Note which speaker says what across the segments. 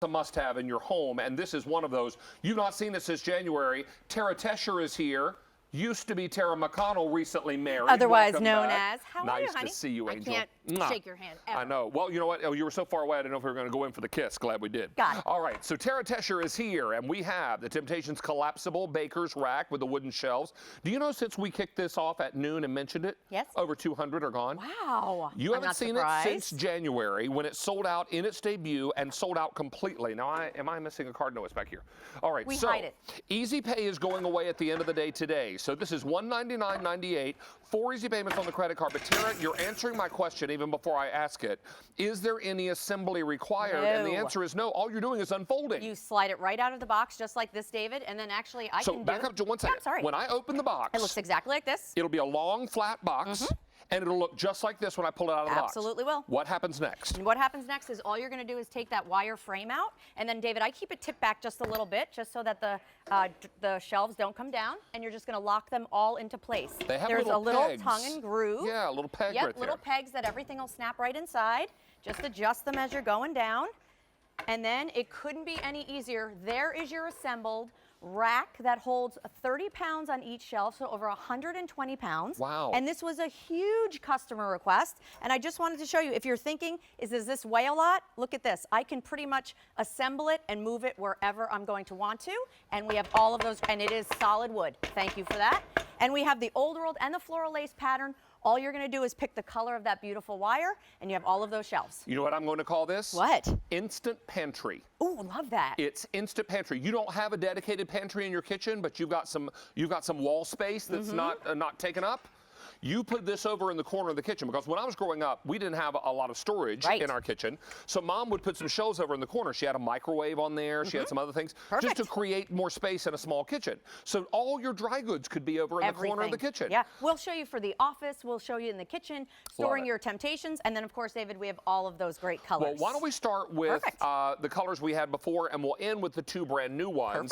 Speaker 1: a must-have in your home, and this is one of those. You've not seen it since January. Tara Tesher is here. Used to be Tara McConnell, recently married.
Speaker 2: Otherwise
Speaker 1: Welcome
Speaker 2: known
Speaker 1: back.
Speaker 2: as. How
Speaker 1: nice
Speaker 2: are you, honey?
Speaker 1: to see you, Angel.
Speaker 2: I can't shake your hand ever.
Speaker 1: I know. Well, you know what? Oh, you were so far away, I didn't know if we were going to go in for the kiss. Glad we did.
Speaker 2: Got it.
Speaker 1: All right, so Tara Tesher is here, and we have the Temp-tations Collapsible Baker's Rack with the wooden shelves. Do you know since we kicked this off at noon and mentioned it?
Speaker 2: Yes.
Speaker 1: Over 200 are gone.
Speaker 2: Wow.
Speaker 1: You haven't seen it since January when it sold out in its debut and sold out completely. Now, am I missing a card? No, it's back here. All right,
Speaker 2: we
Speaker 1: so
Speaker 2: hide it.
Speaker 1: Easy Pay is going away at the end of the day today. So this is $199.98. 4 easy payments on the credit card. But Tara, you're answering my question even before I ask it. Is there any assembly required?
Speaker 2: No.
Speaker 1: And the answer is no. All you're doing is unfolding.
Speaker 2: You slide it right out of the box just like this, David, and then actually I can do...
Speaker 1: So back up to 1 second.
Speaker 2: Yeah, sorry.
Speaker 1: When I open the box...
Speaker 2: It looks exactly like this.
Speaker 1: It'll be a long, flat box. And it'll look just like this when I pull it out of the box.
Speaker 2: Absolutely will.
Speaker 1: What happens next?
Speaker 2: And what happens next is all you're going to do is take that wire frame out, and then, David, I keep it tipped back just a little bit, just so that the shelves don't come down, and you're just going to lock them all into place.
Speaker 1: They have
Speaker 2: There's
Speaker 1: little
Speaker 2: a little
Speaker 1: pegs.
Speaker 2: tongue and groove.
Speaker 1: Yeah, a little peg right there.
Speaker 2: Yep, little pegs that everything will snap right inside. Just adjust them as you're going down. And then it couldn't be any easier. There is your assembled rack that holds 30 pounds on each shelf, so over 120 pounds.
Speaker 1: Wow.
Speaker 2: And this was a huge customer request. And I just wanted to show you, if you're thinking, does this weigh a lot? Look at this. I can pretty much assemble it and move it wherever I'm going to want to. And we have all of those, and it is solid wood. Thank you for that. And we have the old world and the floral lace pattern. All you're going to do is pick the color of that beautiful wire, and you have all of those shelves.
Speaker 1: You know what I'm going to call this?
Speaker 2: What?
Speaker 1: Instant pantry.
Speaker 2: Ooh, love that.
Speaker 1: It's instant pantry. You don't have a dedicated pantry in your kitchen, but you've got some wall space that's not taken up. You put this over in the corner of the kitchen, because when I was growing up, we didn't have a lot of storage in our kitchen. So Mom would put some shelves over in the corner. She had a microwave on there. She had some other things just to create more space in a small kitchen. So all your dry goods could be over in the corner of the kitchen.
Speaker 2: Yeah, we'll show you for the office. We'll show you in the kitchen, storing your Temptations. And then, of course, David, we have all of those great colors.
Speaker 1: Well, why don't we start with the colors we had before, and we'll end with the 2 brand new ones.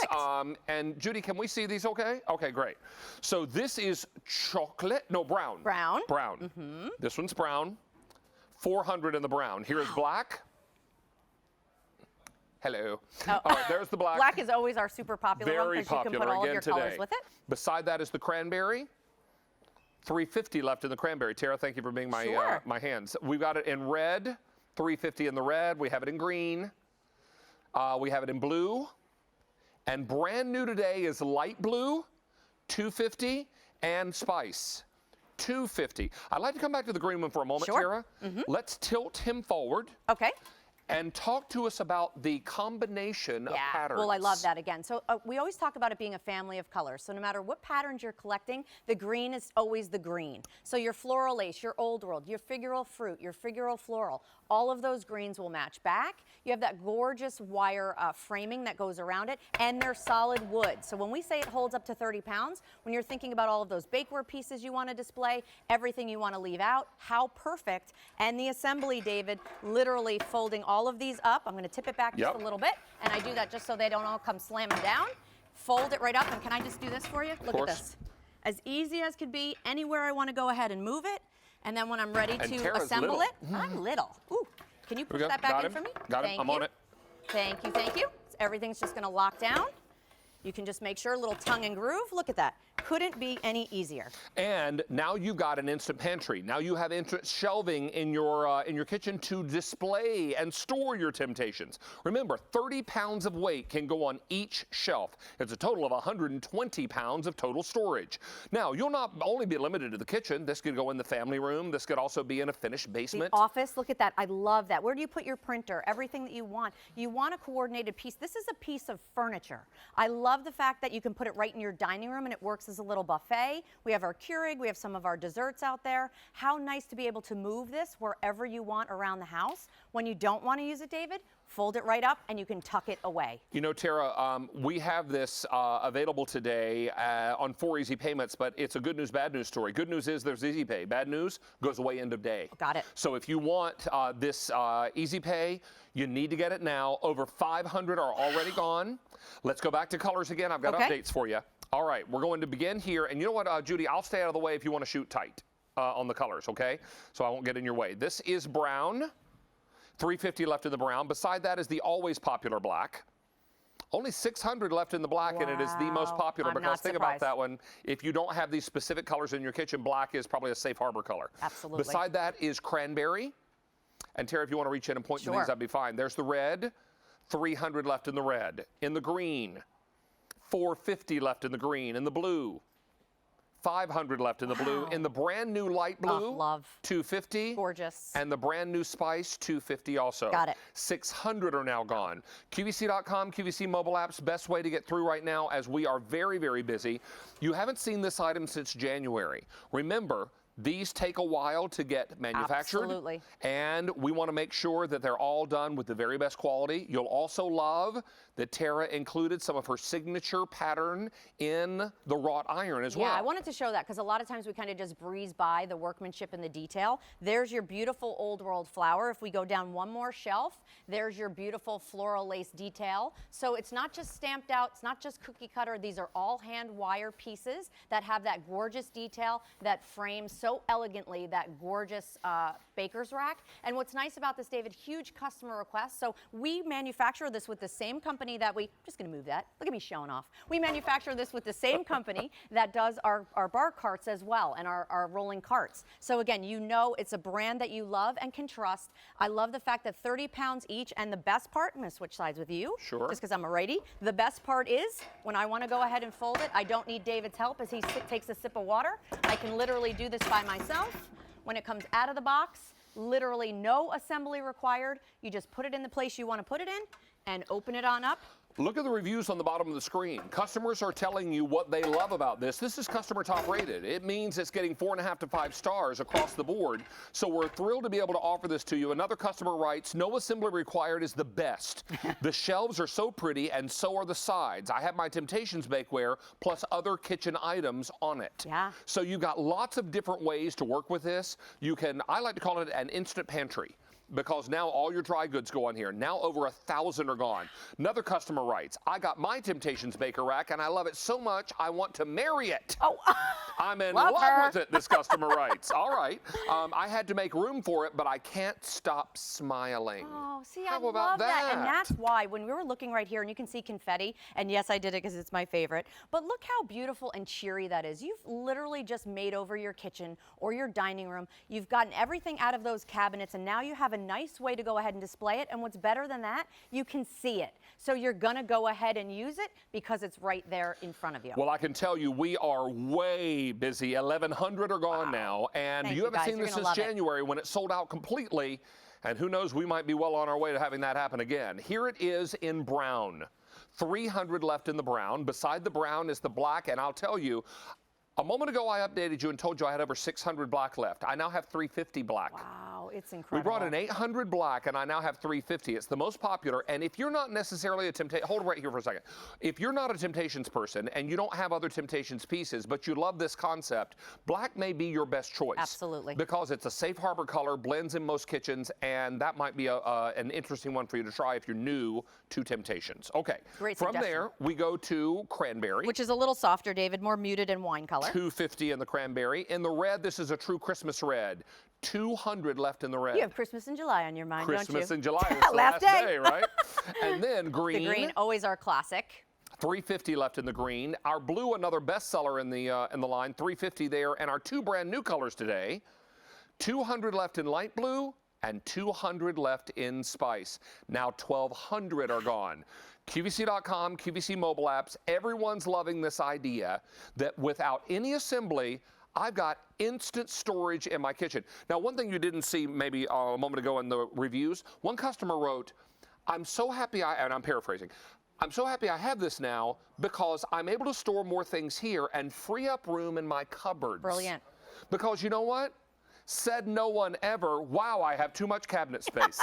Speaker 1: And Judy, can we see these okay? Okay, great. So this is chocolate, no, brown.
Speaker 2: Brown.
Speaker 1: Brown. This one's brown. 400 in the brown. Here is black. Hello.
Speaker 2: Oh.
Speaker 1: All right, there's the black.
Speaker 2: Black is always our super popular one, because you can put all of your colors with it.
Speaker 1: Beside that is the cranberry. 350 left in the cranberry. Tara, thank you for being my my hands. We've got it in red. 350 in the red. We have it in green. We have it in blue. And brand new today is light blue, 250, and spice. 250. I'd like to come back to the green one for a moment, Tara. Let's tilt him forward.
Speaker 2: Okay.
Speaker 1: And talk to us about the combination of patterns.
Speaker 2: Well, I love that again. So we always talk about it being a family of colors. So no matter what patterns you're collecting, the green is always the green. So your floral lace, your old world, your figural fruit, your figural floral, all of those greens will match back. You have that gorgeous wire framing that goes around it, and they're solid wood. So when we say it holds up to 30 pounds, when you're thinking about all of those bakeware pieces you want to display, everything you want to leave out, how perfect. And the assembly, David, literally folding all of these up. I'm going to tip it back just a little bit, and I do that just so they don't all come slamming down. Fold it right up, and can I just do this for you? Look at this. As easy as could be, anywhere I want to go ahead and move it, and then when I'm ready to assemble it, I'm little. Ooh, can you push that back in for me?
Speaker 1: Got him. I'm on it.
Speaker 2: Thank you, thank you. So everything's just going to lock down. You can just make sure, a little tongue and groove. Look at that. Couldn't be any easier.
Speaker 1: And now you've got an instant pantry. Now you have shelving in your kitchen to display and store your Temptations. Remember, 30 pounds of weight can go on each shelf. It's a total of 120 pounds of total storage. Now, you'll not only be limited to the kitchen. This could go in the family room. This could also be in a finished basement.
Speaker 2: The office, look at that. I love that. Where do you put your printer? Everything that you want. You want a coordinated piece. This is a piece of furniture. I love the fact that you can put it right in your dining room, and it works as a little buffet. We have our Keurig, we have some of our desserts out there. How nice to be able to move this wherever you want around the house. When you don't want to use it, David, fold it right up and you can tuck it away.
Speaker 1: You know, Tara, we have this available today on 4 easy payments, but it's a good news, bad news story. Good news is there's easy pay. Bad news goes away end of day.
Speaker 2: Got it.
Speaker 1: So if you want this easy pay, you need to get it now. Over 500 are already gone. Let's go back to colors again. I've got updates for you. All right, we're going to begin here. And you know what, Judy, I'll stay out of the way if you want to shoot tight on the colors, okay? So I won't get in your way. This is brown. $350 left in the brown. Beside that is the always popular black. Only 600 left in the black, and it is the most popular because think about that one. If you don't have these specific colors in your kitchen, black is probably a safe harbor color.
Speaker 2: Absolutely.
Speaker 1: Beside that is cranberry. And Tara, if you want to reach in and point to these, that'd be fine. There's the red, 300 left in the red. In the green, 450 left in the green. In the blue, 500 left in the blue. In the brand new light blue,
Speaker 2: love.
Speaker 1: 250.
Speaker 2: Gorgeous.
Speaker 1: And the brand new spice, 250 also.
Speaker 2: Got it.
Speaker 1: 600 are now gone. QVC.com, QVC mobile apps, best way to get through right now as we are very, very busy. You haven't seen this item since January. Remember, these take a while to get manufactured.
Speaker 2: Absolutely.
Speaker 1: And we want to make sure that they're all done with the very best quality. You'll also love that Tara included some of her signature pattern in the wrought iron as well.
Speaker 2: Yeah, I wanted to show that because a lot of times we kind of just breeze by the workmanship and the detail. There's your beautiful old world flower. If we go down one more shelf, there's your beautiful floral lace detail. So it's not just stamped out, it's not just cookie cutter. These are all hand wire pieces that have that gorgeous detail that frames so elegantly that gorgeous baker's rack. And what's nice about this, David, huge customer request. So we manufacture this with the same company that I'm just going to move that. Look at me showing off. We manufacture this with the same company that does our bar carts as well and our rolling carts. So again, you know it's a brand that you love and can trust. I love the fact that 30 pounds each, and the best part, I'm going to switch sides with you.
Speaker 1: Sure.
Speaker 2: Just because I'm a righty. The best part is when I want to go ahead and fold it, I don't need David's help as he takes a sip of water. I can literally do this by myself. When it comes out of the box, literally no assembly required. You just put it in the place you want to put it in and open it on up.
Speaker 1: Look at the reviews on the bottom of the screen. Customers are telling you what they love about this. This is customer top rated. It means it's getting 4.5 to 5 stars across the board. So we're thrilled to be able to offer this to you. Another customer writes, no assembly required is the best. The shelves are so pretty and so are the sides. I have my Temp-tations bakeware plus other kitchen items on it.
Speaker 2: Yeah.
Speaker 1: So you've got lots of different ways to work with this. You can, I like to call it an instant pantry, because now all your dry goods go on here. Now over 1,000 are gone. Another customer writes, I got my Temp-tations baker rack and I love it so much I want to marry it.
Speaker 2: Oh,
Speaker 1: I'm in love with it, this customer writes. All right. I had to make room for it, but I can't stop smiling.
Speaker 2: Oh, see,
Speaker 1: How
Speaker 2: I
Speaker 1: about
Speaker 2: love that.
Speaker 1: that?
Speaker 2: And that's why when we were looking right here, and you can see confetti, and yes, I did it because it's my favorite, but look how beautiful and cheery that is. You've literally just made over your kitchen or your dining room. You've gotten everything out of those cabinets, and now you have a nice way to go ahead and display it. And what's better than that, you can see it. So you're going to go ahead and use it because it's right there in front of you.
Speaker 1: Well, I can tell you we are way busy. 1,100 are gone now, and you haven't seen this since January when it sold out completely. And who knows, we might be well on our way to having that happen again. Here it is in brown. 300 left in the brown. Beside the brown is the black, and I'll tell you, a moment ago I updated you and told you I had over 600 black left. I now have 350 black.
Speaker 2: Wow, it's incredible.
Speaker 1: We brought in 800 black, and I now have 350. It's the most popular, and if you're not necessarily a Temp-tations, hold it right here for a second. If you're not a Temp-tations person and you don't have other Temp-tations pieces, but you love this concept, black may be your best choice.
Speaker 2: Absolutely.
Speaker 1: Because it's a safe harbor color, blends in most kitchens, and that might be an interesting one for you to try if you're new to Temp-tations. Okay.
Speaker 2: Great
Speaker 1: From
Speaker 2: suggestion.
Speaker 1: there, we go to cranberry.
Speaker 2: Which is a little softer, David, more muted in wine color.
Speaker 1: 250 in the cranberry. In the red, this is a true Christmas red. 200 left in the red.
Speaker 2: You have Christmas in July on your mind, don't you?
Speaker 1: Christmas in July. It's the last day, right? And then green.
Speaker 2: The green, always our classic.
Speaker 1: 350 left in the green. Our blue, another bestseller in the line, 350 there. And our two brand new colors today, 200 left in light blue and 200 left in spice. Now 1,200 are gone. QVC.com, QVC mobile apps, everyone's loving this idea that without any assembly, I've got instant storage in my kitchen. Now, one thing you didn't see maybe a moment ago in the reviews, one customer wrote, I'm so happy, and I'm paraphrasing, I'm so happy I have this now because I'm able to store more things here and free up room in my cupboards.
Speaker 2: Brilliant. Because
Speaker 1: you know what? Said no one ever, wow, I have too much cabinet space.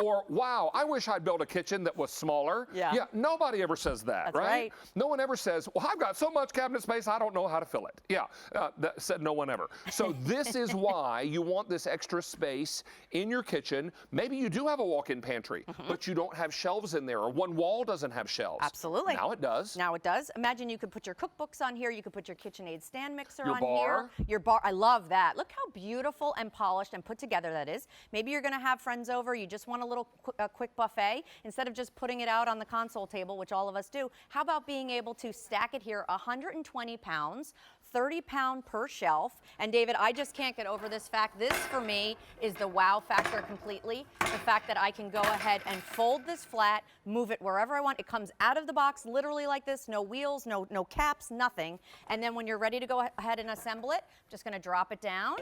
Speaker 1: Or, wow, I wish I'd built a kitchen that was smaller.
Speaker 2: Yeah.
Speaker 1: Yeah, nobody ever says that,
Speaker 2: That's right.
Speaker 1: No one ever says, well, I've got so much cabinet space, I don't know how to fill it. Yeah, that said no one ever. So this is why you want this extra space in your kitchen. Maybe you do have a walk-in pantry, but you don't have shelves in there, or one wall doesn't have shelves.
Speaker 2: Absolutely.
Speaker 1: Now it does.
Speaker 2: Now it does. Imagine you could put your cookbooks on here. You could put your KitchenAid stand mixer
Speaker 1: Your
Speaker 2: on
Speaker 1: bar.
Speaker 2: here. Your bar. I love that. Look how beautiful and polished and put together that is. Maybe you're going to have friends over. You just want a little quick buffet. Instead of just putting it out on the console table, which all of us do, how about being able to stack it here 120 pounds, 30-pound per shelf. And David, I just can't get over this fact. This, for me, is the wow factor completely. The fact that I can go ahead and fold this flat, move it wherever I want. It comes out of the box literally like this, no wheels, no caps, nothing. And then when you're ready to go ahead and assemble it, I'm just going to drop it down.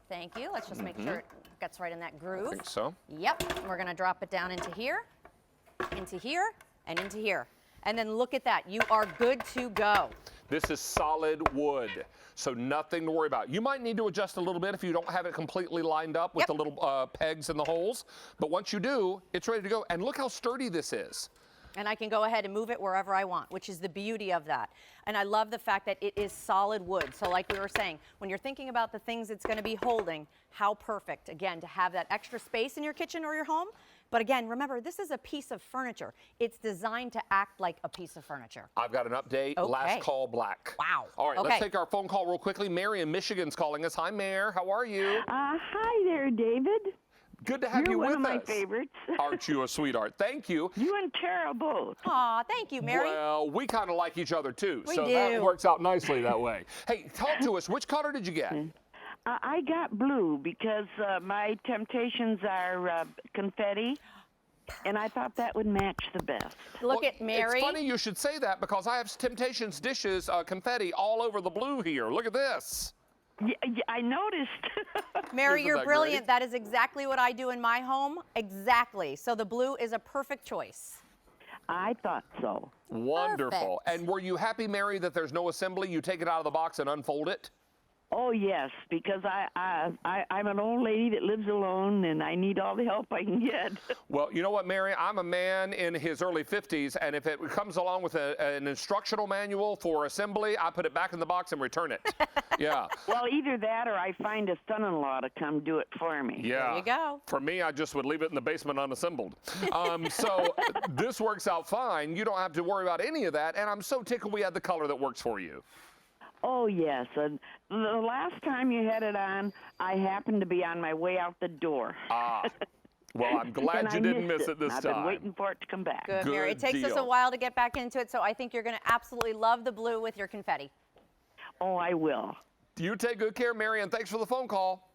Speaker 2: Thank you. Let's just make sure it gets right in that groove.
Speaker 1: I think so.
Speaker 2: Yep. And we're going to drop it down into here, and into here. And then look at that. You are good to go.
Speaker 1: This is solid wood, so nothing to worry about. You might need to adjust a little bit if you don't have it completely lined up with the little pegs in the holes. But once you do, it's ready to go. And look how sturdy this is.
Speaker 2: And I can go ahead and move it wherever I want, which is the beauty of that. And I love the fact that it is solid wood. So like we were saying, when you're thinking about the things it's going to be holding, how perfect, again, to have that extra space in your kitchen or your home. But again, remember, this is a piece of furniture. It's designed to act like a piece of furniture.
Speaker 1: I've got an update.
Speaker 2: Okay.
Speaker 1: Last call black.
Speaker 2: Wow.
Speaker 1: All right,
Speaker 2: Okay.
Speaker 1: let's take our phone call real quickly. Mary in Michigan's calling us. Hi, Mary. How are you?
Speaker 3: Hi there, David.
Speaker 1: Good to have
Speaker 3: You're
Speaker 1: you with
Speaker 3: one of my
Speaker 1: us.
Speaker 3: favorites.
Speaker 1: Aren't you a sweetheart? Thank you.
Speaker 3: You and Tara both.
Speaker 2: Aw, thank you, Mary.
Speaker 1: Well, we kind of like each other too,
Speaker 2: We
Speaker 1: so
Speaker 2: do.
Speaker 1: that works out nicely that way. Hey, talk to us. Which color did you get?
Speaker 3: I got blue because my Temptations are confetti, and I thought that would match the best.
Speaker 2: Look
Speaker 1: Well,
Speaker 2: at Mary.
Speaker 1: It's funny you should say that because I have Temptations dishes confetti all over the blue here. Look at this.
Speaker 3: Yeah, I noticed.
Speaker 2: Mary,
Speaker 1: Isn't
Speaker 2: you're
Speaker 1: that
Speaker 2: brilliant.
Speaker 1: great?
Speaker 2: That is exactly what I do in my home. Exactly. So the blue is a perfect choice.
Speaker 3: I thought so.
Speaker 1: Wonderful.
Speaker 2: Perfect.
Speaker 1: And were you happy, Mary, that there's no assembly? You take it out of the box and unfold it?
Speaker 3: Oh yes, because I'm an old lady that lives alone, and I need all the help I can get.
Speaker 1: Well, you know what, Mary? I'm a man in his early 50s, and if it comes along with an instructional manual for assembly, I put it back in the box and return it. Yeah.
Speaker 3: Well, either that or I find a son-in-law to come do it for me.
Speaker 1: Yeah.
Speaker 2: There you go.
Speaker 1: For me, I just would leave it in the basement unassembled. So this works out fine. You don't have to worry about any of that, and I'm so tickled we had the color that works for you.
Speaker 3: Oh, yes. And the last time you had it on, I happened to be on my way out the door.
Speaker 1: Well, I'm glad
Speaker 3: And
Speaker 1: you
Speaker 3: I
Speaker 1: didn't
Speaker 3: missed
Speaker 1: miss it this
Speaker 3: I've
Speaker 1: time.
Speaker 3: been waiting for it to come back.
Speaker 2: Good, Mary. It
Speaker 1: Good
Speaker 2: takes us a
Speaker 1: deal.
Speaker 2: while to get back into it, so I think you're going to absolutely love the blue with your confetti.
Speaker 3: Oh, I will.
Speaker 1: You take good care, Mary, and thanks for the phone call.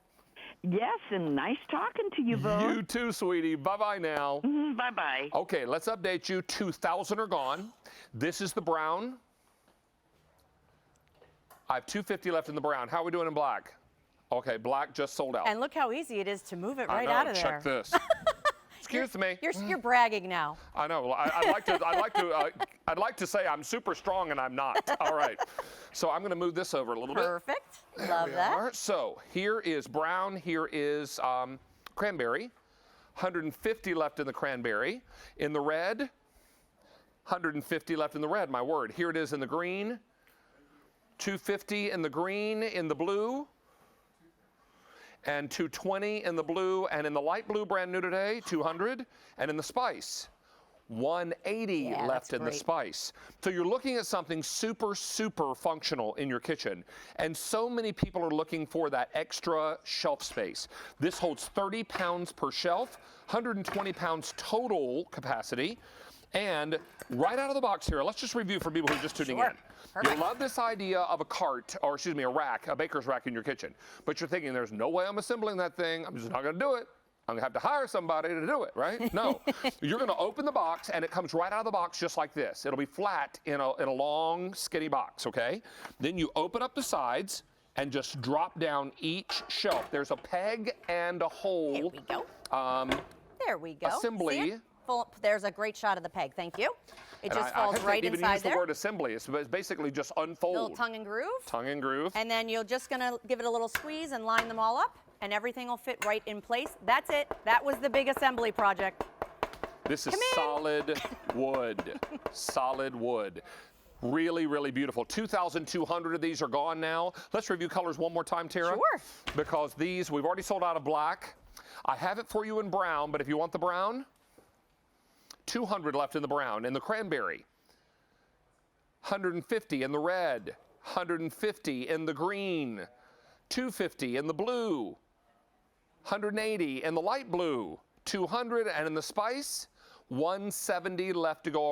Speaker 3: Yes, and nice talking to you both.
Speaker 1: You too, sweetie. Bye-bye now.
Speaker 3: Bye-bye.
Speaker 1: Okay, let's update you. 2,000 are gone. This is the brown. I have 250 left in the brown. How are we doing in black? Okay, black just sold out.
Speaker 2: And look how easy it is to move it
Speaker 1: I
Speaker 2: right
Speaker 1: know,
Speaker 2: out of there.
Speaker 1: check this. Excuse me.
Speaker 2: You're bragging now.
Speaker 1: I know. I'd like to say I'm super strong, and I'm not. All right. So I'm going to move this over a little bit.
Speaker 2: Perfect. Love that.
Speaker 1: Are. So here is brown. Here is cranberry. 150 left in the cranberry. In the red, 150 left in the red. My word. Here it is in the green. 250 in the green. In the blue. And 220 in the blue, and in the light blue, brand new today, 200, and in the spice, 180
Speaker 2: Yeah,
Speaker 1: left
Speaker 2: that's
Speaker 1: in the
Speaker 2: great.
Speaker 1: spice. So you're looking at something super, super functional in your kitchen, and so many people are looking for that extra shelf space. This holds 30 pounds per shelf, 120 pounds total capacity, and right out of the box here, let's just review for people who are just tuning
Speaker 2: Sure.
Speaker 1: in.
Speaker 2: Perfect.
Speaker 1: You love this idea of a cart, or excuse me, a rack, a baker's rack in your kitchen. But you're thinking, there's no way I'm assembling that thing. I'm just not going to do it. I'm going to have to hire somebody to do it, right? No. You're going to open the box, and it comes right out of the box just like this. It'll be flat in a long, skinny box, okay? Then you open up the sides and just drop down each shelf. There's a peg and a hole.
Speaker 2: There we go. There we go.
Speaker 1: Assembly.
Speaker 2: See it? There's a great shot of the peg. Thank you. It
Speaker 1: And
Speaker 2: just
Speaker 1: I
Speaker 2: falls
Speaker 1: haven't
Speaker 2: right
Speaker 1: even
Speaker 2: inside
Speaker 1: used
Speaker 2: there.
Speaker 1: the word assembly. It's basically just unfold.
Speaker 2: Little tongue and groove.
Speaker 1: Tongue and groove.
Speaker 2: And then you're just going to give it a little squeeze and line them all up, and everything will fit right in place. That's it. That was the big assembly project.
Speaker 1: This is solid wood. Solid wood. Really, really beautiful. 2,200 of these are gone now. Let's review colors one more time, Tara.
Speaker 2: Sure.
Speaker 1: Because these, we've already sold out of black. I have it for you in brown, but if you want the brown, 200 left in the brown. In the cranberry, 150 in the red, 150 in the green, 250 in the blue, 180 in the light blue, 200, and in the spice, 170 left to go.